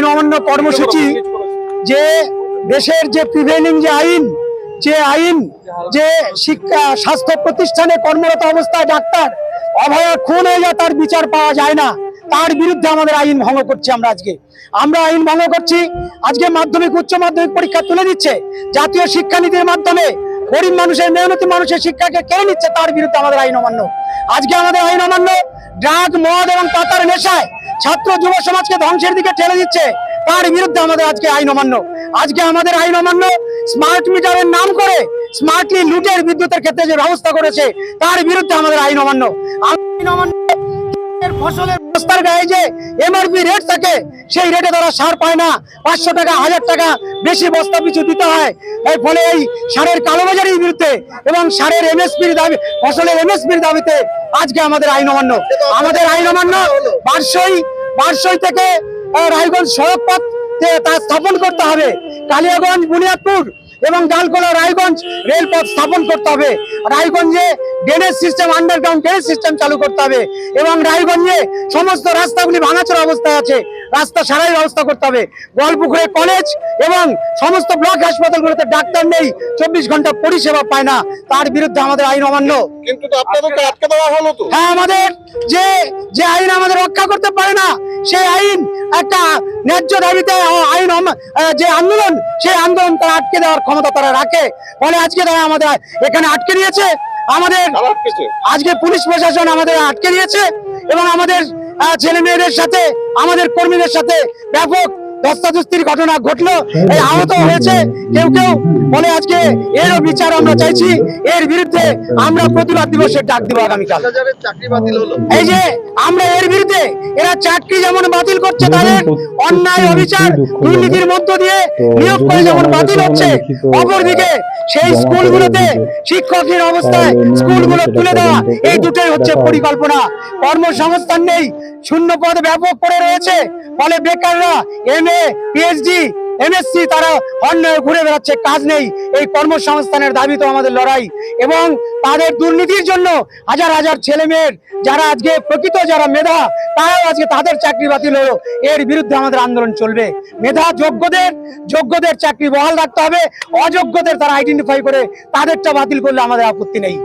আইন অমান্য কর্মসূচি, যে দেশের যে প্রিভেইলিং যে আইন যে শিক্ষা স্বাস্থ্য প্রতিষ্ঠানে কর্মরত অবস্থায় ডাক্তার অভয়া খুন হয়ে যায়, তার বিচার পাওয়া যায় না, তার বিরুদ্ধে আমাদের আইন ভঙ্গ করছি। আমরা আইন ভঙ্গ করছি। আজকে মাধ্যমিক উচ্চ মাধ্যমিক পরীক্ষা তুলে দিচ্ছে, জাতীয় শিক্ষানীতির মাধ্যমে গরিব মানুষের মেহনতি মানুষের শিক্ষাকে কেড়ে নিচ্ছে, তার বিরুদ্ধে আমাদের আইন অমান্য। আজকে আমাদের আইন অমান্য ড্রাগ মদ এবং পাতার নেশায় ছাত্র যুব সমাজকে ধ্বংসের দিকে ঠেলে দিচ্ছে, তার বিরুদ্ধে আমাদের আজকে আইন অমান্য। আজকে আমাদের আইন অমান্য স্মার্ট মিটারের নাম করে স্মার্টলি লুটের বিদ্যুতের ক্ষেত্রে যে ব্যবস্থা করেছে, তার বিরুদ্ধে আমাদের আইন অমান্য। আইন অমান্য ফসলের বস্তার গায়ে যে এমআরপি রেট থাকে, সেই রেটে তারা সার পায় না, 500 টাকা 1000 টাকা বেশি বস্তা পিছু দিতে হয়। এর ফলে এই সারের কালোবাজারির বিরুদ্ধে এবং সারের এমএসপির দাবি, ফসলের এমএসপির দাবিতে আজকে আমাদের আইন অমান্য। আমাদের আইন অমান্য বারসই থেকে রায়গঞ্জ সড়ক পথ তা স্থাপন করতে হবে, কালিয়াগঞ্জ বুনিয়াদপুর এবং ডালকোলা রায়গঞ্জ রেলপথ স্থাপন করতে হবে, রায়গঞ্জে drainage system underground drainage system চালু করতে হবে এবং রায়গঞ্জে সমস্ত রাস্তাগুলি ভাঙাচোরা অবস্থায় আছে, রাস্তা সারাই ব্যবস্থা করতে হবে। গোয়ালপুকুরে কলেজ এবং সমস্ত ব্লক হাসপাতালগুলোতে ডাক্তার নেই, 24 ঘন্টা পরিষেবা পায় না, তার বিরুদ্ধে আমাদের আইন অমান্য। কিন্তু তো আপনাদেরকে আটকে দেওয়া হলো তো। হ্যাঁ, আমাদের যে আইন আমাদের রক্ষা করতে পারে না, সেই আইন একটা ন্যায্য দাবিতে আইন যে আন্দোলন, সেই আন্দোলন তারা আটকে দেওয়ার ক্ষমতা তারা রাখে, ফলে আজকে তারা আমাদের এখানে আটকে দিয়েছে। আমাদের আজকে পুলিশ প্রশাসন আমাদের আটকে দিয়েছে এবং আমাদের ছেলে মেয়েদের সাথে আমাদের কর্মীদের সাথে ব্যাপক ধস্তাধস্তির ঘটনা ঘটলো, এই আহত হয়েছে কেউ বলে। আজকে এরও বিচার আমরা চাইছি, এর বিরুদ্ধে আমরা প্রতিবাদ দিবসের ডাক দিব আগামীকাল। এই যে আমরা এর বিরুদ্ধে, এরা চাকরি যেমন বাতিল করছে, তাদের অন্যায় অবিচার দুর্নীতির মধ্য দিয়ে নিয়োগ করে যেমন বাতিল হচ্ছে, অপরদিকে সেই স্কুলগুলোতে শিক্ষকহীন অবস্থায় স্কুলগুলো তুলে দেওয়া, এই দুটোই হচ্ছে পরিকল্পনা। কর্মসংস্থান নেই, শূন্য পদ ব্যাপক করে রয়েছে, ফলে বেকাররা MA PhD MSc তারা অন্যায় ঘুরে বেড়াচ্ছে, কাজ নেই। এই কর্মসংস্থানের দাবি তো আমাদের লড়াই, এবং তাদের দুর্নীতির জন্য হাজার হাজার ছেলে মেয়ের যারা আজকে প্রকৃত যারা মেধা, তারাও আজকে তাদের চাকরি বাতিল হলো, এর বিরুদ্ধে আমাদের আন্দোলন চলবে। মেধা যোগ্যদের চাকরি বহাল রাখতে হবে, অযোগ্যদের তারা আইডেন্টিফাই করে তাদেরটা বাতিল করলে আমাদের আপত্তি নেই।